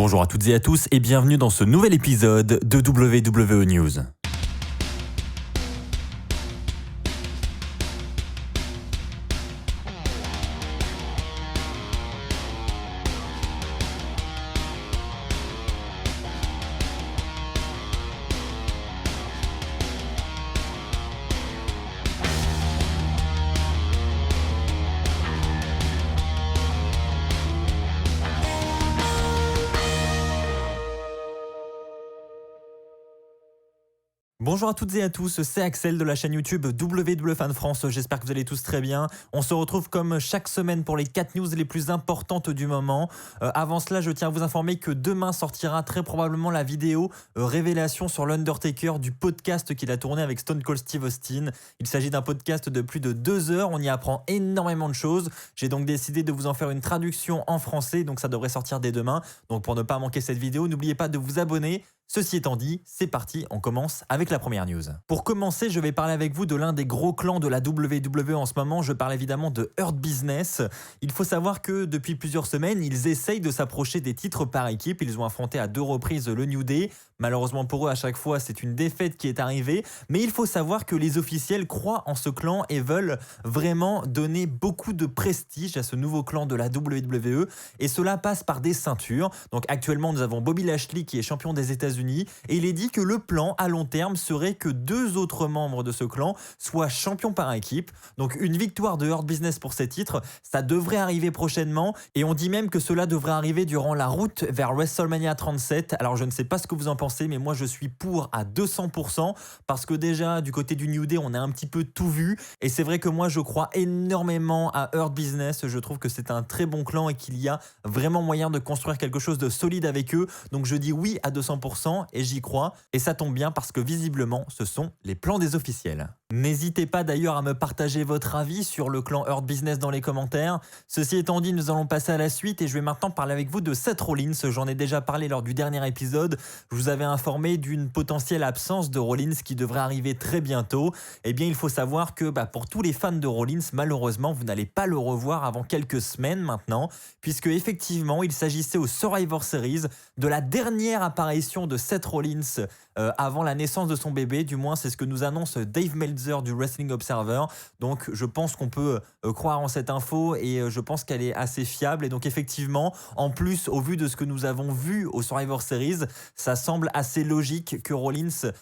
Bonjour à toutes et à tous et bienvenue dans ce nouvel épisode de WWE News. Bonjour à toutes et à tous, c'est Axel de la chaîne YouTube WWE Fan France, j'espère que vous allez tous très bien. On se retrouve comme chaque semaine pour les 4 news les plus importantes du moment. Avant cela, je tiens à vous informer que demain sortira très probablement la vidéo révélation sur l'Undertaker du podcast qu'il a tourné avec Stone Cold Steve Austin. Il s'agit d'un podcast de plus de 2 heures, on y apprend énormément de choses. J'ai donc décidé de vous en faire une traduction en français, donc ça devrait sortir dès demain. Donc pour ne pas manquer cette vidéo, n'oubliez pas de vous abonner. Ceci étant dit, c'est parti, on commence avec la première news. Pour commencer, je vais parler avec vous de l'un des gros clans de la WWE en ce moment. Je parle évidemment de Hurt Business. Il faut savoir que depuis plusieurs semaines, ils essayent de s'approcher des titres par équipe. Ils ont affronté à 2 reprises le New Day. Malheureusement pour eux, à chaque fois, c'est une défaite qui est arrivée. Mais il faut savoir que les officiels croient en ce clan et veulent vraiment donner beaucoup de prestige à ce nouveau clan de la WWE. Et cela passe par des ceintures. Donc actuellement, nous avons Bobby Lashley qui est champion des États-Unis. Et il est dit que le plan à long terme serait que 2 autres membres de ce clan soient champions par équipe. Donc une victoire de Hurt Business pour ces titres, ça devrait arriver prochainement. Et on dit même que cela devrait arriver durant la route vers WrestleMania 37. Alors je ne sais pas ce que vous en pensez, mais moi je suis pour à 200% parce que déjà du côté du New Day, on a un petit peu tout vu. Et c'est vrai que moi je crois énormément à Hurt Business. Je trouve que c'est un très bon clan et qu'il y a vraiment moyen de construire quelque chose de solide avec eux. Donc je dis oui à 200%. Et j'y crois, et ça tombe bien parce que visiblement ce sont les plans des officiels. N'hésitez pas d'ailleurs à me partager votre avis sur le clan Hurt Business dans les commentaires. Ceci étant dit, nous allons passer à la suite et je vais maintenant parler avec vous de Seth Rollins. J'en ai déjà parlé lors du dernier épisode. Je vous avais informé d'une potentielle absence de Rollins qui devrait arriver très bientôt. Eh bien, il faut savoir que pour tous les fans de Rollins, malheureusement, vous n'allez pas le revoir avant quelques semaines maintenant, puisque effectivement, il s'agissait au Survivor Series de la dernière apparition de Seth Rollins avant la naissance de son bébé. Du moins, c'est ce que nous annonce Dave Meltzer du Wrestling Observer. Donc, je pense qu'on peut croire en cette info et je pense qu'elle est assez fiable. Et donc, effectivement, en plus, au vu de ce que nous avons vu au Survivor Series, ça semble assez logique que Rollins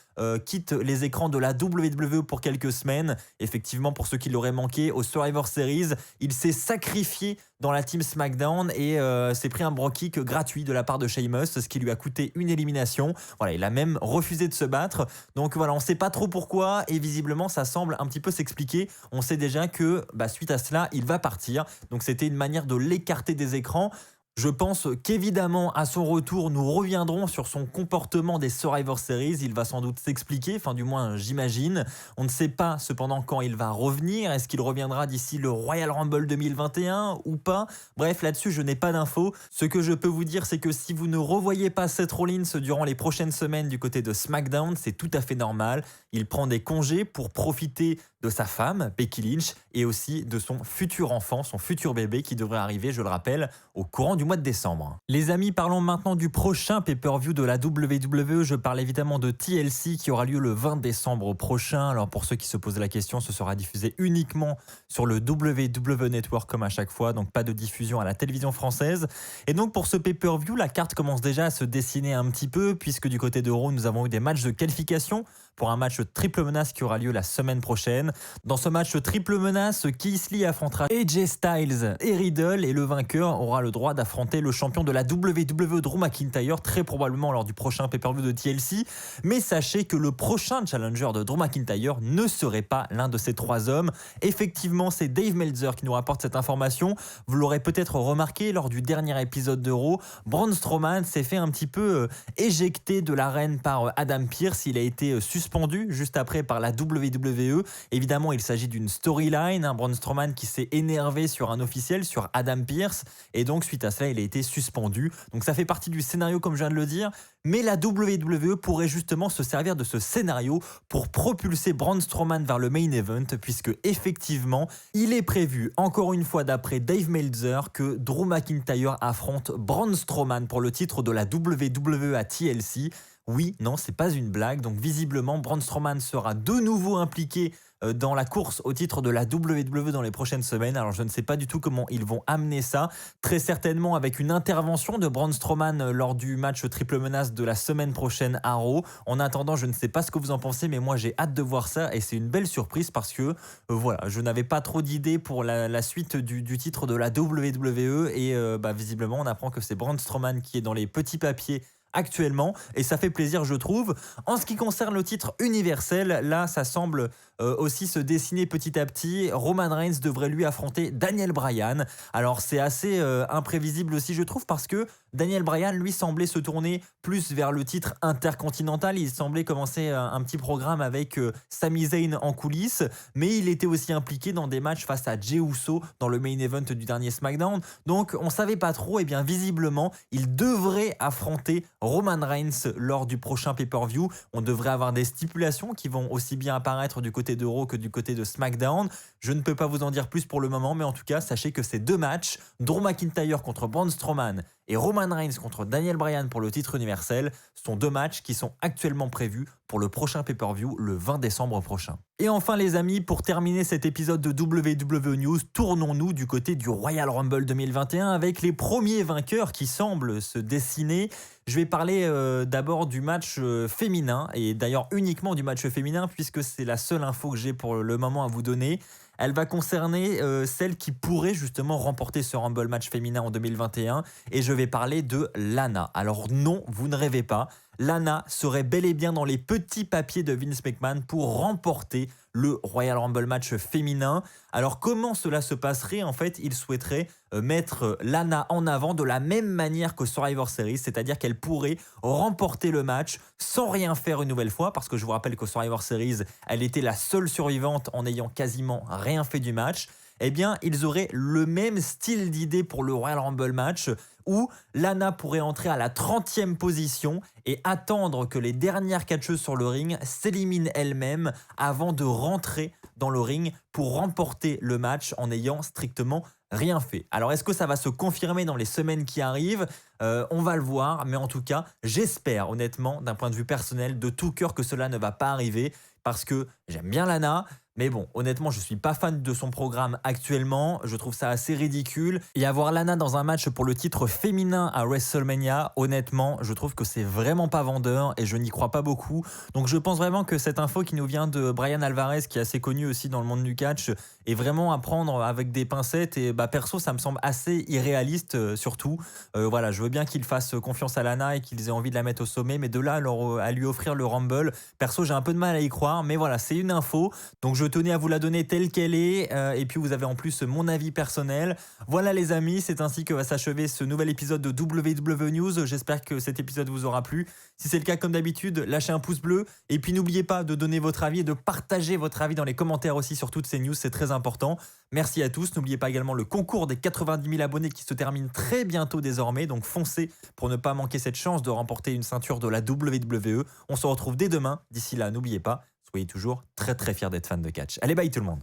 quitte les écrans de la WWE pour quelques semaines. Effectivement, pour ceux qui l'auraient manqué, au Survivor Series, il s'est sacrifié dans la team SmackDown et s'est pris un bro kick gratuit de la part de Sheamus, ce qui lui a coûté une élimination. Voilà, il a même refusé de se battre. Donc voilà, on ne sait pas trop pourquoi et visiblement ça semble un petit peu s'expliquer. On sait déjà que suite à cela, il va partir. Donc c'était une manière de l'écarter des écrans. Je pense qu'évidemment, à son retour, nous reviendrons sur son comportement des Survivor Series. Il va sans doute s'expliquer, enfin du moins j'imagine. On ne sait pas cependant quand il va revenir. Est-ce qu'il reviendra d'ici le Royal Rumble 2021 ou pas? Bref, là-dessus, je n'ai pas d'infos. Ce que je peux vous dire, c'est que si vous ne revoyez pas Seth Rollins durant les prochaines semaines du côté de SmackDown, c'est tout à fait normal. Il prend des congés pour profiter de sa femme, Becky Lynch, et aussi de son futur enfant, son futur bébé qui devrait arriver, je le rappelle, au courant du mois de décembre. Les amis, parlons maintenant du prochain pay-per-view de la WWE. Je parle évidemment de TLC qui aura lieu le 20 décembre prochain. Alors pour ceux qui se posent la question, ce sera diffusé uniquement sur le WWE Network comme à chaque fois, donc pas de diffusion à la télévision française. Et donc pour ce pay-per-view, la carte commence déjà à se dessiner un petit peu puisque du côté de Raw, nous avons eu des matchs de qualification pour un match triple menace qui aura lieu la semaine prochaine. Dans ce match triple menace, Keith Lee affrontera AJ Styles et Riddle et le vainqueur aura le droit d'affronter le champion de la WWE Drew McIntyre très probablement lors du prochain pay-per-view de TLC. Mais sachez que le prochain challenger de Drew McIntyre ne serait pas l'un de ces 3 hommes. Effectivement, c'est Dave Meltzer qui nous rapporte cette information. Vous l'aurez peut-être remarqué lors du dernier épisode de Raw, Braun Strowman s'est fait un petit peu éjecter de l'arène par Adam Pearce. Il a été suspendu suspendu juste après par la WWE. Évidemment, il s'agit d'une storyline, Braun Strowman qui s'est énervé sur un officiel, sur Adam Pearce, et donc suite à cela, il a été suspendu. Donc ça fait partie du scénario comme je viens de le dire, mais la WWE pourrait justement se servir de ce scénario pour propulser Braun Strowman vers le main event, puisque effectivement, il est prévu, encore une fois d'après Dave Meltzer, que Drew McIntyre affronte Braun Strowman pour le titre de la WWE à TLC. Oui, non, c'est pas une blague. Donc visiblement, Braun Strowman sera de nouveau impliqué dans la course au titre de la WWE dans les prochaines semaines. Alors je ne sais pas du tout comment ils vont amener ça. Très certainement avec une intervention de Braun Strowman lors du match triple menace de la semaine prochaine à Raw. En attendant, je ne sais pas ce que vous en pensez, mais moi j'ai hâte de voir ça et c'est une belle surprise parce que voilà, je n'avais pas trop d'idées pour la suite du titre de la WWE et visiblement on apprend que c'est Braun Strowman qui est dans les petits papiers actuellement et ça fait plaisir je trouve. En ce qui concerne le titre universel, là ça semble aussi se dessiner petit à petit. Roman Reigns devrait lui affronter Daniel Bryan. Alors c'est assez imprévisible aussi je trouve parce que Daniel Bryan lui semblait se tourner plus vers le titre intercontinental. Il semblait commencer un petit programme avec Sami Zayn en coulisses, mais il était aussi impliqué dans des matchs face à Jey Uso dans le main event du dernier SmackDown. Donc on savait pas trop, et bien visiblement il devrait affronter Roman Reigns lors du prochain pay-per-view. On devrait avoir des stipulations qui vont aussi bien apparaître du côté de Raw que du côté de SmackDown. Je ne peux pas vous en dire plus pour le moment, mais en tout cas, sachez que ces deux matchs, Drew McIntyre contre Braun Strowman et Roman Reigns contre Daniel Bryan pour le titre universel, sont deux matchs qui sont actuellement prévus pour le prochain pay-per-view le 20 décembre prochain. Et enfin les amis, pour terminer cet épisode de WWE News, tournons-nous du côté du Royal Rumble 2021 avec les premiers vainqueurs qui semblent se dessiner. Je vais parler d'abord du match féminin, et d'ailleurs uniquement du match féminin puisque c'est la seule info que j'ai pour le moment à vous donner. Elle va concerner celle qui pourrait justement remporter ce Rumble match féminin en 2021 et je vais parler de Lana. Alors non, vous ne rêvez pas, Lana serait bel et bien dans les petits papiers de Vince McMahon pour remporter le Royal Rumble match féminin. Alors comment cela se passerait? En fait, il souhaiterait mettre Lana en avant de la même manière que Survivor Series, c'est-à-dire qu'elle pourrait remporter le match sans rien faire une nouvelle fois, parce que je vous rappelle que Survivor Series, elle était la seule survivante en n'ayant quasiment rien fait du match. Eh bien, ils auraient le même style d'idée pour le Royal Rumble match où Lana pourrait entrer à la 30e position et attendre que les dernières catcheuses sur le ring s'éliminent elles-mêmes avant de rentrer dans le ring pour remporter le match en n'ayant strictement rien fait. Alors, est-ce que ça va se confirmer dans les semaines qui arrivent? On va le voir, mais en tout cas, j'espère honnêtement, d'un point de vue personnel, de tout cœur que cela ne va pas arriver parce que j'aime bien Lana. Mais bon, honnêtement, je ne suis pas fan de son programme actuellement. Je trouve ça assez ridicule. Et avoir Lana dans un match pour le titre féminin à WrestleMania, honnêtement, je trouve que c'est vraiment pas vendeur et je n'y crois pas beaucoup. Donc je pense vraiment que cette info qui nous vient de Brian Alvarez, qui est assez connu aussi dans le monde du catch, est vraiment à prendre avec des pincettes. Et perso, ça me semble assez irréaliste surtout. Voilà, je veux bien qu'il fasse confiance à Lana et qu'ils aient envie de la mettre au sommet. Mais de là à lui offrir le Rumble, perso, j'ai un peu de mal à y croire. Mais voilà, c'est une info. Donc je tenais à vous la donner telle qu'elle est et puis vous avez en plus mon avis personnel. Voilà les amis, c'est ainsi que va s'achever ce nouvel épisode de WWE News. J'espère que cet épisode vous aura plu. Si c'est le cas, comme d'habitude, lâchez un pouce bleu et puis n'oubliez pas de donner votre avis et de partager votre avis dans les commentaires aussi sur toutes ces news, c'est très important. Merci à tous. N'oubliez pas également le concours des 90 000 abonnés qui se termine très bientôt désormais, donc foncez pour ne pas manquer cette chance de remporter une ceinture de la WWE. On se retrouve dès demain. D'ici là, n'oubliez pas, soyez toujours très très fiers d'être fan de catch. Allez, bye tout le monde.